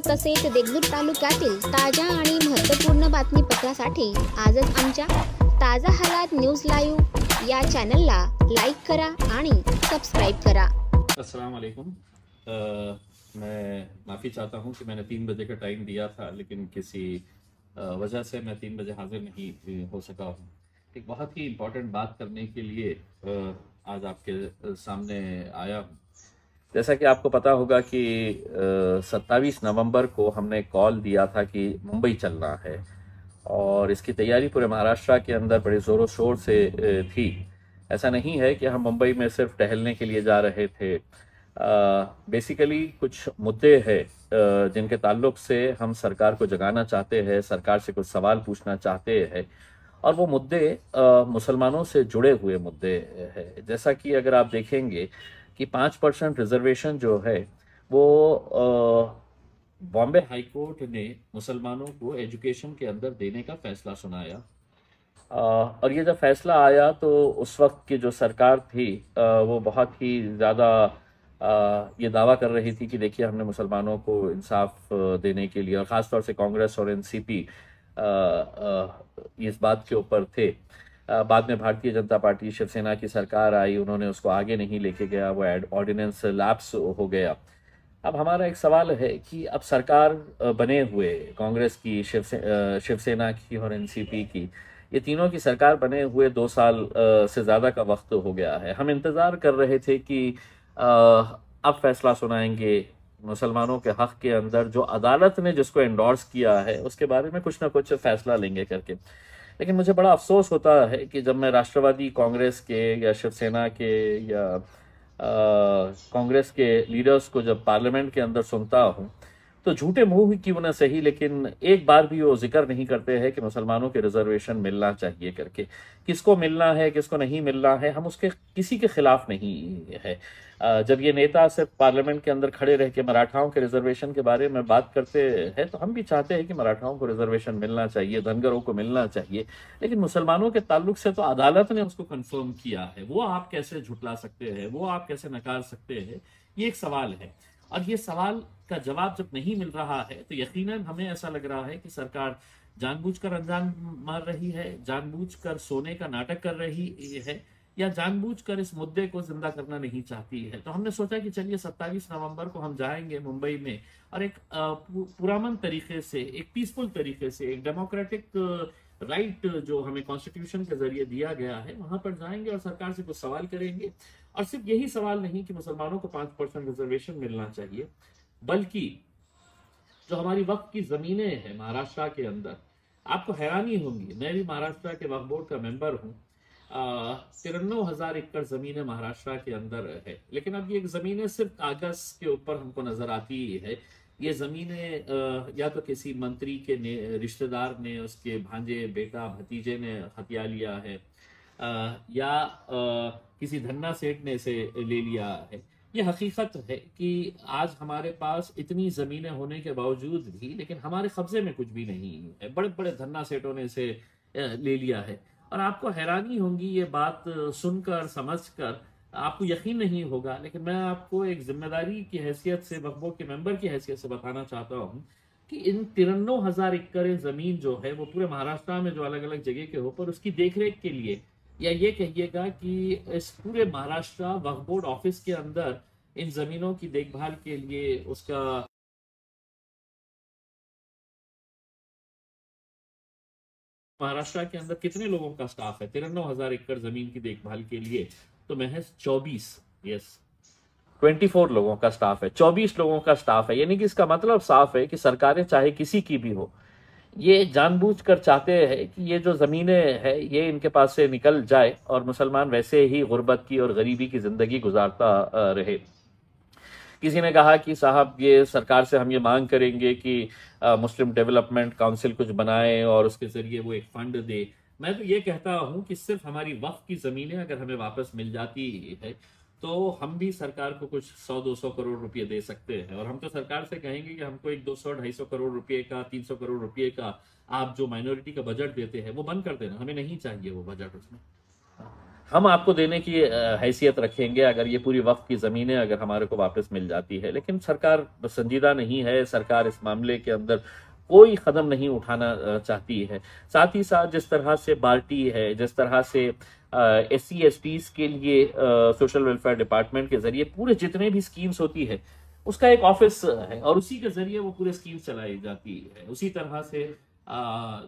तसेच देगलूर तालुक्यातील ताज्या आणि महत्त्वपूर्ण बातमीपत्रासाठी आजच आमच्या ताजा हालात न्यूज लाईव्ह या चॅनलला लाईक करा आणि सबस्क्राइब करा। अस्सलाम वालेकुम। मैं माफ़ी चाहता हूँ कि मैंने 3 बजे का टाइम दिया था, लेकिन किसी वजह से मैं 3 बजे हाजिर नहीं हो सका हूँ। एक बहुत ही इम्पोर्टेंट बात करने के लिए आज आपके सामने आया हूँ। जैसा कि आपको पता होगा कि 27 नवंबर को हमने कॉल दिया था कि मुंबई चलना है, और इसकी तैयारी पूरे महाराष्ट्र के अंदर बड़े ज़ोरों शोर से थी। ऐसा नहीं है कि हम मुंबई में सिर्फ टहलने के लिए जा रहे थे। बेसिकली कुछ मुद्दे हैं जिनके ताल्लुक से हम सरकार को जगाना चाहते हैं, सरकार से कुछ सवाल पूछना चाहते हैं, और वो मुद्दे मुसलमानों से जुड़े हुए मुद्दे हैं। जैसा कि अगर आप देखेंगे कि 5% रिजर्वेशन जो है वो बॉम्बे हाई कोर्ट ने मुसलमानों को एजुकेशन के अंदर देने का फैसला सुनाया। और ये जब फैसला आया तो उस वक्त की जो सरकार थी वो बहुत ही ज़्यादा ये दावा कर रही थी कि देखिए हमने मुसलमानों को इंसाफ देने के लिए, और ख़ास तौर से कांग्रेस और एनसीपी इस बात के ऊपर थे। बाद में भारतीय जनता पार्टी शिवसेना की सरकार आई, उन्होंने उसको आगे नहीं लेके गया, वो ऑर्डिनेंस लैप्स हो गया। अब हमारा एक सवाल है कि अब सरकार बने हुए कांग्रेस की, शिवसेना की और एनसीपी की, ये तीनों की सरकार बने हुए 2 साल से ज़्यादा का वक्त हो गया है। हम इंतज़ार कर रहे थे कि अब फैसला सुनाएंगे मुसलमानों के हक़ के अंदर, जो अदालत ने जिसको एंडोर्स किया है उसके बारे में कुछ ना कुछ फैसला लेंगे करके। लेकिन मुझे बड़ा अफसोस होता है कि जब मैं राष्ट्रवादी कांग्रेस के या शिवसेना के या कांग्रेस के लीडर्स को जब पार्लियामेंट के अंदर सुनता हूँ, तो झूठे मुंह क्यों ना सही, लेकिन एक बार भी वो जिक्र नहीं करते हैं कि मुसलमानों के रिजर्वेशन मिलना चाहिए करके। किसको मिलना है, किसको नहीं मिलना है, हम उसके किसी के खिलाफ नहीं है। जब ये नेता सिर्फ पार्लियामेंट के अंदर खड़े रह के मराठाओं के रिजर्वेशन के बारे में बात करते हैं, तो हम भी चाहते हैं कि मराठाओं को रिजर्वेशन मिलना चाहिए, धनगरों को मिलना चाहिए, लेकिन मुसलमानों के ताल्लुक से तो अदालत ने उसको कंफर्म किया है। वो आप कैसे झुटला सकते हैं, वो आप कैसे नकार सकते हैं, ये एक सवाल है। और ये सवाल का जवाब जब नहीं मिल रहा है तो यकीनन हमें ऐसा लग रहा है कि सरकार जानबूझकर अनजान मार रही है, जानबूझकर सोने का नाटक कर रही है, या जानबूझकर इस मुद्दे को जिंदा करना नहीं चाहती है। तो हमने सोचा कि चलिए 27 नवंबर को हम जाएंगे मुंबई में, और एक पुरअमन तरीके से, एक पीसफुल तरीके से, एक डेमोक्रेटिक राइट जो हमें कॉन्स्टिट्यूशन के जरिए दिया गया है, वहां पर जाएंगे और सरकार से कुछ सवाल करेंगे। और सिर्फ यही सवाल नहीं कि मुसलमानों को 5% रिजर्वेशन मिलना चाहिए, बल्कि जो हमारी वक्फ की जमीनें हैं महाराष्ट्र के अंदर, आपको हैरानी होगी, मैं भी महाराष्ट्र के वक्फ बोर्ड का मेंबर हूँ। 93,000 एकड़ जमीनें महाराष्ट्र के अंदर है, लेकिन अब ये जमीनें सिर्फ कागज के ऊपर हमको नजर आती है। ये जमीनें या तो किसी मंत्री के रिश्तेदार ने, उसके भांजे, बेटा, भतीजे ने हथिया लिया है, या किसी धन्ना सेठ ने इसे ले लिया है। ये हकीकत है कि आज हमारे पास इतनी ज़मीनें होने के बावजूद भी, लेकिन हमारे कब्जे में कुछ भी नहीं है। बड़े बड़े धन्ना सेठों ने इसे ले लिया है, और आपको हैरानी होगी ये बात सुनकर, समझकर, आपको यकीन नहीं होगा, लेकिन मैं आपको एक जिम्मेदारी की हैसियत से, वक्फ बोर्ड के मेंबर की हैसियत से बताना चाहता हूँ कि इन 93,000 एकड़ ज़मीन जो है वो पूरे महाराष्ट्र में जो अलग अलग जगह के ऊपर, उसकी देखरेख के लिए, या ये कहिएगा कि इस पूरे महाराष्ट्र वक्फ बोर्ड ऑफिस के अंदर इन जमीनों की देखभाल के लिए उसका महाराष्ट्र के अंदर कितने लोगों का स्टाफ है 93,000 एकड़ जमीन की देखभाल के लिए? तो महज 24 लोगों का स्टाफ है, 24 लोगों का स्टाफ है। यानी कि इसका मतलब साफ है कि सरकारें चाहे किसी की भी हो, ये जानबूझकर चाहते हैं कि ये जो ज़मीनें हैं ये इनके पास से निकल जाए, और मुसलमान वैसे ही गुर्बत की और गरीबी की ज़िंदगी गुजारता रहे। किसी ने कहा कि साहब ये सरकार से हम ये मांग करेंगे कि मुस्लिम डेवलपमेंट काउंसिल कुछ बनाए और उसके ज़रिए वो एक फ़ंड दे। मैं तो ये कहता हूँ कि सिर्फ हमारी वक्फ की ज़मीनें अगर हमें वापस मिल जाती है तो हम भी सरकार को कुछ 100-200 करोड़ रुपए दे सकते हैं, और हम तो सरकार से कहेंगे कि हमको एक 200-250 करोड़ रुपए का, 300 करोड़ रुपए का आप जो माइनॉरिटी का बजट देते हैं वो बंद कर देना, हमें नहीं चाहिए वो बजट उसमें। हम आपको देने की हैसियत रखेंगे अगर ये पूरी वक्फ की ज़मीनें अगर हमारे को वापस मिल जाती है। लेकिन सरकार संजीदा नहीं है, सरकार इस मामले के अंदर कोई कदम नहीं उठाना चाहती है। साथ ही साथ जिस तरह से बाल्टी है, जिस तरह से SC STs के लिए सोशल वेलफेयर डिपार्टमेंट के जरिए पूरे जितने भी स्कीम्स होती है उसका एक ऑफिस है और उसी के जरिए वो पूरे स्कीम चलाई जाती है। उसी तरह से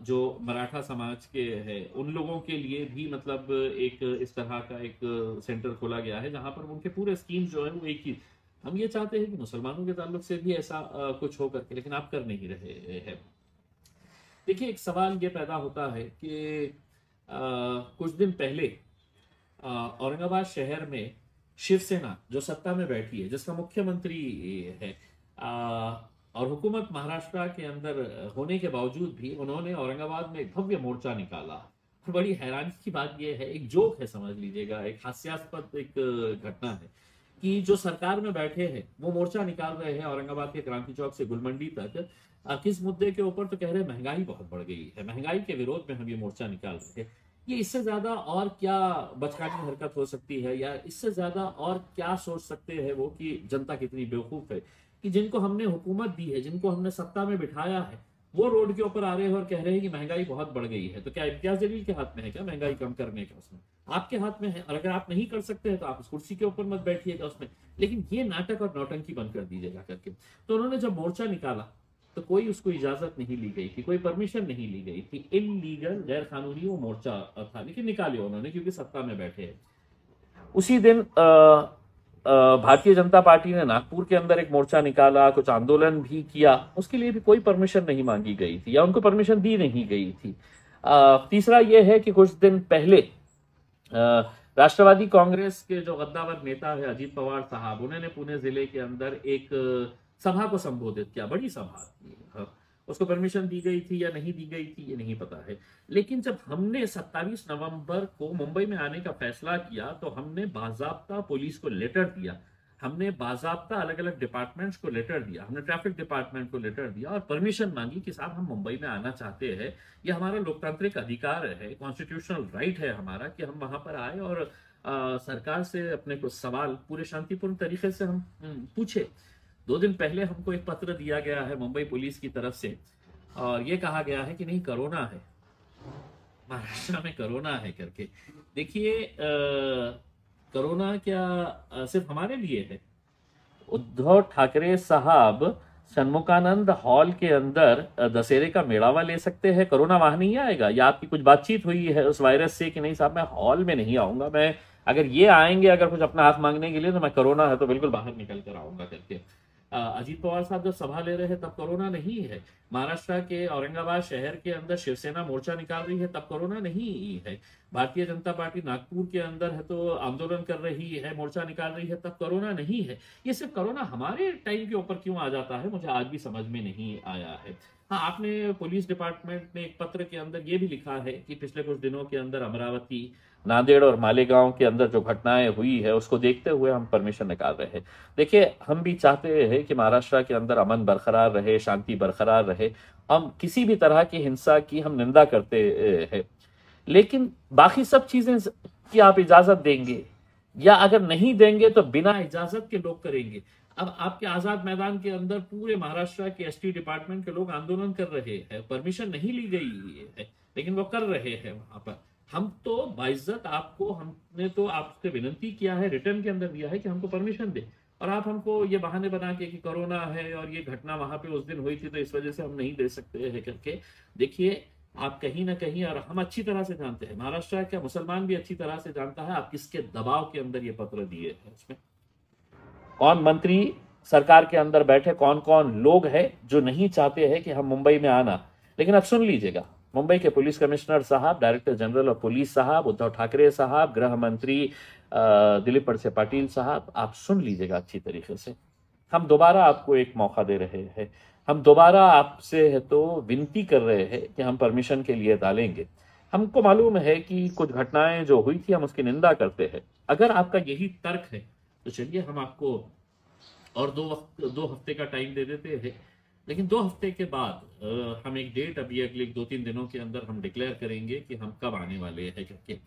जो मराठा समाज के है उन लोगों के लिए भी मतलब एक इस तरह का एक सेंटर खोला गया है जहां पर उनके पूरे स्कीम जो है वो एक ही। हम ये चाहते हैं कि मुसलमानों के ताल्लुक से भी ऐसा कुछ हो करके, लेकिन आप कर नहीं रहे हैं। देखिए, एक सवाल ये पैदा होता है कि कुछ दिन पहले औरंगाबाद शहर में शिवसेना जो सत्ता में बैठी है, जिसका मुख्यमंत्री है और हुकूमत महाराष्ट्र के अंदर होने के बावजूद भी उन्होंने औरंगाबाद में एक भव्य मोर्चा निकाला। बड़ी हैरानी की बात यह है, एक जोक है समझ लीजिएगा, एक हास्यास्पद एक घटना है कि जो सरकार में बैठे हैं वो मोर्चा निकाल रहे हैं औरंगाबाद के क्रांति चौक से गुलमंडी तक। किस मुद्दे के ऊपर? तो कह रहे हैं महंगाई बहुत बढ़ गई है, महंगाई के विरोध में हम ये मोर्चा निकाल रहे हैं। ये इससे ज्यादा और क्या बचकानी हरकत हो सकती है, या इससे ज्यादा और क्या सोच सकते हैं वो कि जनता कितनी बेवकूफ है कि जिनको हमने हुकूमत दी है, जिनको हमने सत्ता में बिठाया है, वो रोड के ऊपर आ रहे हैं और कह रहे हैं कि महंगाई बहुत बढ़ गई है। तो क्या इम्तियाज जलील के हाथ में है क्या महंगाई कम करने का? उसमें आपके हाथ में है, और अगर आप नहीं कर सकते हैं तो आप उस कुर्सी के ऊपर मत बैठिएगा उसमें, लेकिन ये नाटक और नौटंकी बंद कर दीजिएगा करके। तो उन्होंने जब मोर्चा निकाला तो कोई उसको इजाजत नहीं ली गई थी, कोई परमिशन नहीं ली गई थी, इलीगल गैर कानूनी वो मोर्चा था, लेकिन निकाले उन्होंने क्योंकि सत्ता में बैठे हैं। उसी दिन भारतीय जनता पार्टी ने नागपुर के अंदर एक मोर्चा निकाला, कुछ आंदोलन भी किया, उसके लिए भी कोई परमिशन नहीं मांगी गई थी या उनको परमिशन दी नहीं गई थी। तीसरा यह है कि कुछ दिन पहले राष्ट्रवादी कांग्रेस के जो गद्दावर नेता है अजीत पवार साहब, उन्होंने पुणे जिले के अंदर एक सभा को संबोधित किया, बड़ी सभा थी। उसको परमिशन दी गई थी या नहीं दी गई थी ये नहीं पता है, लेकिन जब हमने 27 नवंबर को मुंबई में आने का फैसला किया तो हमने बाजाब्ता पुलिस को लेटर दिया, हमने बाजाब्ता अलग अलग डिपार्टमेंट्स को लेटर दिया, हमने ट्रैफिक डिपार्टमेंट को लेटर दिया और परमिशन मांगी कि साहब हम मुंबई में आना चाहते हैं, ये हमारा लोकतांत्रिक अधिकार है, कॉन्स्टिट्यूशनल राइट है हमारा कि हम वहां पर आए और सरकार से अपने कुछ सवाल पूरे शांतिपूर्ण तरीके से हम पूछे। 2 दिन पहले हमको एक पत्र दिया गया है मुंबई पुलिस की तरफ से और ये कहा गया है कि नहीं कोरोना है, महाराष्ट्र में कोरोना है करके। देखिए, कोरोना क्या सिर्फ हमारे लिए है? उद्धव ठाकरे साहब षणमुखानंद हॉल के अंदर दशहरे का मेड़ावा ले सकते हैं, कोरोना वहां नहीं आएगा? या आपकी कुछ बातचीत हुई है उस वायरस से कि नहीं साहब मैं हॉल में नहीं आऊंगा, मैं अगर ये आएंगे अगर कुछ अपना हाथ मांगने के लिए तो मैं कोरोना है तो बिल्कुल बाहर निकल कर आऊंगा करके। अजीत पवार साहब जब सभा ले रहे हैं तब कोरोना नहीं है, महाराष्ट्र के औरंगाबाद शहर के अंदर शिवसेना मोर्चा निकाल रही है तब कोरोना नहीं है, भारतीय जनता पार्टी नागपुर के अंदर है तो आंदोलन कर रही है, मोर्चा निकाल रही है तब कोरोना नहीं है। ये सिर्फ कोरोना हमारे टाइम के ऊपर क्यों आ जाता है, मुझे आज भी समझ में नहीं आया है। हाँ, आपने पुलिस डिपार्टमेंट ने एक पत्र के अंदर ये भी लिखा है कि पिछले कुछ दिनों के अंदर अमरावती, नांदेड़ और मालेगांव के अंदर जो घटनाएं हुई है उसको देखते हुए हम परमिशन निकाल रहे हैं। देखिए, हम भी चाहते हैं कि महाराष्ट्र के अंदर अमन बरकरार रहे, शांति बरकरार रहे, हम किसी भी तरह की हिंसा की हम निंदा करते हैं, लेकिन बाकी सब चीजें की आप इजाजत देंगे या अगर नहीं देंगे तो बिना इजाजत के लोग करेंगे। अब आपके आजाद मैदान के अंदर पूरे महाराष्ट्र के ST डिपार्टमेंट के लोग आंदोलन कर रहे हैं, परमिशन नहीं ली गई है लेकिन वो कर रहे हैं वहां पर। हम तो बाइज्जत आपको, हमने तो आपसे विनती किया है, रिटर्न के अंदर दिया है कि हमको परमिशन दे, और आप हमको ये बहाने बना के कि कोरोना है और ये घटना वहां पे उस दिन हुई थी तो इस वजह से हम नहीं दे सकते हैं करके। देखिए, आप कहीं ना कहीं, और हम अच्छी तरह से जानते हैं, महाराष्ट्र का मुसलमान भी अच्छी तरह से जानता है आप किसके दबाव के अंदर ये पत्र दिए हैं। उसमें कौन मंत्री सरकार के अंदर बैठे, कौन कौन लोग हैं जो नहीं चाहते हैं कि हम मुंबई में आना। लेकिन अब सुन लीजिएगा, मुंबई के पुलिस कमिश्नर साहब, डायरेक्टर जनरल ऑफ पुलिस साहब, उद्धव ठाकरे साहब, गृह मंत्री दिलीप वळसे पाटिल साहब, आप सुन लीजिएगा अच्छी तरीके से। हम दोबारा आपको एक मौका दे रहे हैं, हम दोबारा आपसे है तो विनती कर रहे हैं कि हम परमिशन के लिए डालेंगे। हमको मालूम है कि कुछ घटनाएं जो हुई थी हम उसकी निंदा करते हैं। अगर आपका यही तर्क है तो चलिए हम आपको और 2 हफ्ते का टाइम दे देते हैं। लेकिन 2 हफ्ते के बाद हम एक डेट अभी अगले 2-3 दिनों के अंदर हम डिक्लेयर करेंगे कि हम कब आने वाले हैं करके।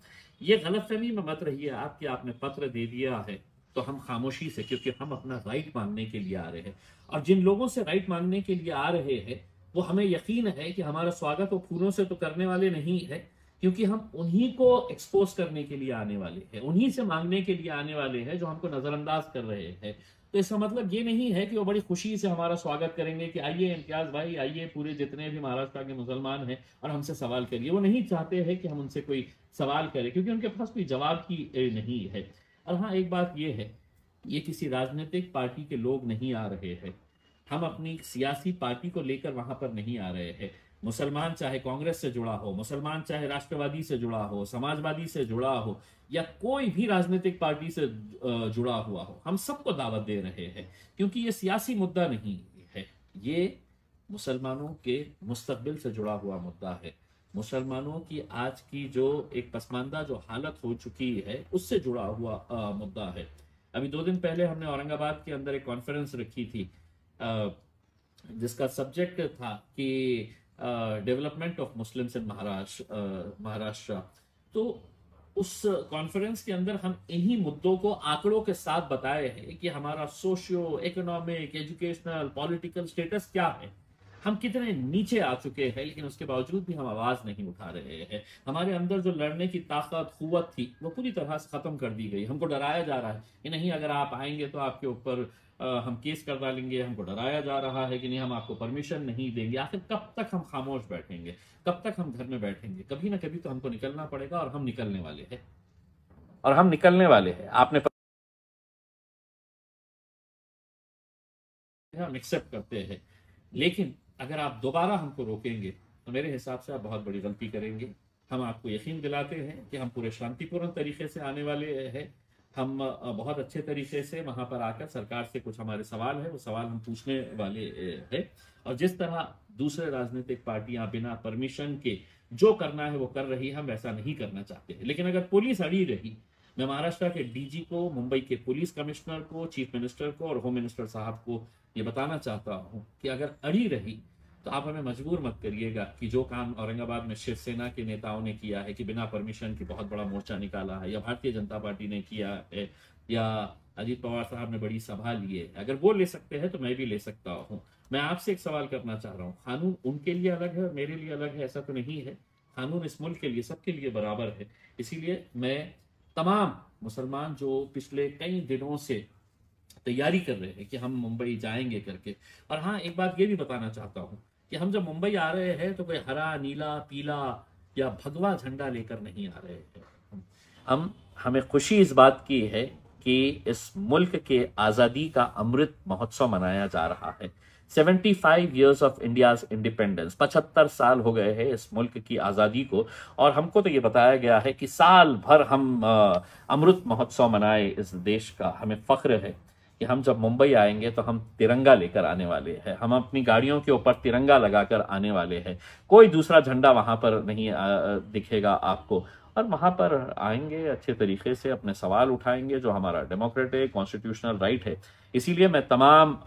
ये गलतफहमी में मत रहिए आप कि आपने पत्र दे दिया है तो हम खामोशी से, क्योंकि हम अपना राइट मांगने के लिए आ रहे हैं, और जिन लोगों से राइट मांगने के लिए आ रहे हैं वो हमें यकीन है कि हमारा स्वागत वो फूलों से तो करने वाले नहीं है, क्योंकि हम उन्हीं को एक्सपोज करने के लिए आने वाले हैं, उन्हीं से मांगने के लिए आने वाले हैं जो हमको नजरअंदाज कर रहे हैं। तो इसका मतलब ये नहीं है कि वो बड़ी खुशी से हमारा स्वागत करेंगे कि आइए इम्तियाज भाई, आइए पूरे जितने भी महाराष्ट्र के मुसलमान हैं और हमसे सवाल करिए। वो नहीं चाहते हैं कि हम उनसे कोई सवाल करें, क्योंकि उनके पास कोई जवाब की नहीं है। और हाँ, एक बात ये है, ये किसी राजनीतिक पार्टी के लोग नहीं आ रहे हैं, हम अपनी सियासी पार्टी को लेकर वहां पर नहीं आ रहे हैं। मुसलमान चाहे कांग्रेस से जुड़ा हो, मुसलमान चाहे राष्ट्रवादी से जुड़ा हो, समाजवादी से जुड़ा हो, या कोई भी राजनीतिक पार्टी से जुड़ा हुआ हो, हम सबको दावत दे रहे हैं, क्योंकि ये सियासी मुद्दा नहीं है, ये मुसलमानों के मुस्तकबिल से जुड़ा हुआ मुद्दा है। मुसलमानों की आज की जो एक पसमानदा जो हालत हो चुकी है उससे जुड़ा हुआ मुद्दा है। अभी 2 दिन पहले हमने औरंगाबाद के अंदर एक कॉन्फ्रेंस रखी थी जिसका सब्जेक्ट था कि development of Muslims in Maharashtra. तो उस कॉन्फ्रेंस के अंदर हम इन्हीं मुद्दों को आंकड़ों के साथ बताए हैं कि हमारा socio economic, educational, political status क्या है, हम कितने नीचे आ चुके हैं, लेकिन उसके बावजूद भी हम आवाज नहीं उठा रहे हैं। हमारे अंदर जो लड़ने की ताकत, कुव्वत थी, वो पूरी तरह से खत्म कर दी गई। हमको डराया जा रहा है कि नहीं, अगर आप आएंगे तो आपके ऊपर हम केस कर डालेंगे। हमको डराया जा रहा है कि नहीं, हम आपको परमिशन नहीं देंगे। आखिर कब तक हम खामोश बैठेंगे, कब तक हम घर में बैठेंगे? कभी ना कभी तो हमको निकलना पड़ेगा, और हम निकलने वाले हैं, और हम निकलने वाले हैं। आपने हम एक्सेप्ट करते हैं, लेकिन अगर आप दोबारा हमको रोकेंगे तो मेरे हिसाब से आप बहुत बड़ी गलती करेंगे। हम आपको यकीन दिलाते हैं कि हम पूरे शांतिपूर्ण तरीके से आने वाले हैं। हम बहुत अच्छे तरीके से वहां पर आकर सरकार से कुछ हमारे सवाल है, वो सवाल हम पूछने वाले हैं। और जिस तरह दूसरे राजनीतिक पार्टियां बिना परमिशन के जो करना है वो कर रही है, हम वैसा नहीं करना चाहते हैं। लेकिन अगर पुलिस अड़ी रही, मैं महाराष्ट्र के डीजी को, मुंबई के पुलिस कमिश्नर को, चीफ मिनिस्टर को और होम मिनिस्टर साहब को ये बताना चाहता हूं कि अगर अड़ी रही तो आप हमें मजबूर मत करिएगा कि जो काम औरंगाबाद में शिवसेना के नेताओं ने किया है कि बिना परमिशन की बहुत बड़ा मोर्चा निकाला है, या भारतीय जनता पार्टी ने किया है, या अजीत पवार साहब ने बड़ी सभा ली है, अगर वो ले सकते हैं तो मैं भी ले सकता हूं। मैं आपसे एक सवाल करना चाह रहा हूं, कानून उनके लिए अलग है और मेरे लिए अलग है, ऐसा तो नहीं है। कानून इस मुल्क के लिए, सबके लिए बराबर है। इसीलिए मैं तमाम मुसलमान जो पिछले कई दिनों से तैयारी कर रहे हैं कि हम मुंबई जाएंगे करके, और हाँ, एक बात ये भी बताना चाहता हूं कि हम जब मुंबई आ रहे हैं तो कोई हरा, नीला, पीला या भगवा झंडा लेकर नहीं आ रहे हैं। हमें खुशी इस बात की है कि इस मुल्क के आजादी का अमृत महोत्सव मनाया जा रहा है। 75 years ऑफ इंडियाज इंडिपेंडेंस, 75 साल हो गए हैं इस मुल्क की आजादी को, और हमको तो ये बताया गया है कि साल भर हम अमृत महोत्सव मनाए इस देश का। हमें फख्र है कि हम जब मुंबई आएंगे तो हम तिरंगा लेकर आने वाले हैं, हम अपनी गाड़ियों के ऊपर तिरंगा लगाकर आने वाले हैं। कोई दूसरा झंडा वहां पर नहीं दिखेगा आपको, और वहां पर आएंगे अच्छे तरीके से अपने सवाल उठाएंगे, जो हमारा डेमोक्रेटिक कॉन्स्टिट्यूशनल राइट है। इसीलिए मैं तमाम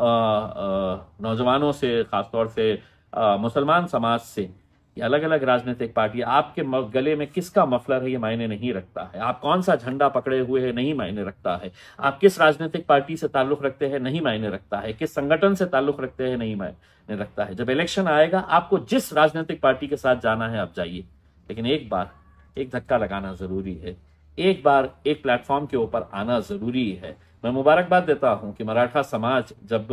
नौजवानों से, खासतौर से मुसलमान समाज से, ये अलग अलग राजनीतिक पार्टी, आपके गले में किसका मफलर है ये मायने नहीं रखता है, आप कौन सा झंडा पकड़े हुए हैं नहीं मायने रखता है, आप किस राजनीतिक पार्टी से ताल्लुक रखते हैं नहीं मायने रखता है, किस संगठन से ताल्लुक रखते हैं नहीं मायने रखता है। जब इलेक्शन आएगा, आपको जिस राजनीतिक पार्टी के साथ जाना है आप जाइए, लेकिन एक बार एक धक्का लगाना जरूरी है, एक बार एक प्लेटफॉर्म के ऊपर आना जरूरी है। मैं मुबारकबाद देता हूं कि मराठा समाज जब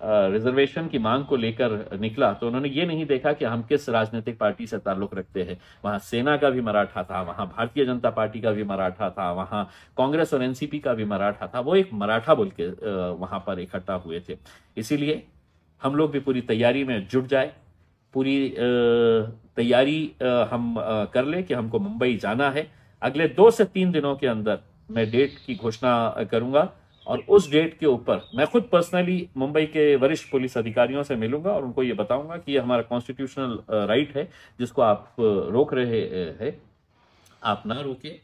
रिजर्वेशन की मांग को लेकर निकला तो उन्होंने ये नहीं देखा कि हम किस राजनीतिक पार्टी से ताल्लुक रखते हैं। वहां सेना का भी मराठा था, वहां भारतीय जनता पार्टी का भी मराठा था, वहां कांग्रेस और एनसीपी का भी मराठा था। वो एक मराठा बोल के वहां पर इकट्ठा हुए थे। इसीलिए हम लोग भी पूरी तैयारी में जुट जाए, पूरी तैयारी हम कर ले कि हमको मुंबई जाना है। अगले 2 से 3 दिनों के अंदर मैं डेट की घोषणा करूंगा, और उस डेट के ऊपर मैं खुद पर्सनली मुंबई के वरिष्ठ पुलिस अधिकारियों से मिलूंगा और उनको ये बताऊंगा कि ये हमारा कॉन्स्टिट्यूशनल राइट है जिसको आप रोक रहे हैं, आप ना रोके।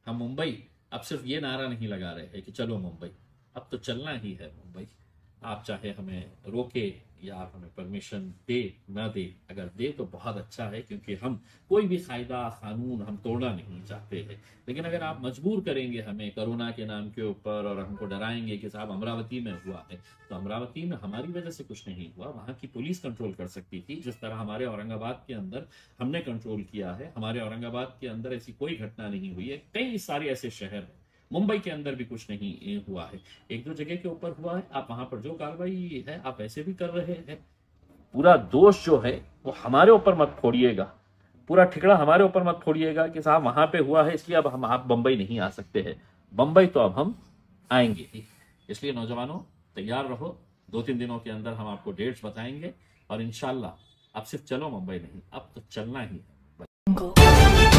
हम मुंबई अब सिर्फ ये नारा नहीं लगा रहे हैं कि चलो मुंबई, अब तो चलना ही है मुंबई। आप चाहे हमें रोके या आप हमें परमिशन दे ना दे, अगर दे तो बहुत अच्छा है, क्योंकि हम कोई भी कायदा कानून हम तोड़ना नहीं चाहते हैं। लेकिन अगर आप मजबूर करेंगे हमें कोरोना के नाम के ऊपर और हमको डराएंगे कि साहब अमरावती में हुआ है, तो अमरावती में हमारी वजह से कुछ नहीं हुआ, वहाँ की पुलिस कंट्रोल कर सकती थी। जिस तरह हमारे औरंगाबाद के अंदर हमने कंट्रोल किया है, हमारे औरंगाबाद के अंदर ऐसी कोई घटना नहीं हुई है। कई सारे ऐसे शहर हैं, मुंबई के अंदर भी कुछ नहीं हुआ है, एक दो जगह के ऊपर हुआ है। आप वहां पर जो कार्रवाई है आप ऐसे भी कर रहे हैं। पूरा दोष जो है वो हमारे ऊपर मत फोड़िएगा, पूरा ठिकड़ा हमारे ऊपर मत फोड़िएगा कि साहब वहां पे हुआ है इसलिए अब हम आप बंबई नहीं आ सकते हैं। बंबई तो अब हम आएंगे ही। इसलिए नौजवानों तैयार रहो, 2-3 दिनों के अंदर हम आपको डेट्स बताएंगे और इंशाल्लाह अब सिर्फ चलो मुंबई नहीं, अब तो चलना ही है।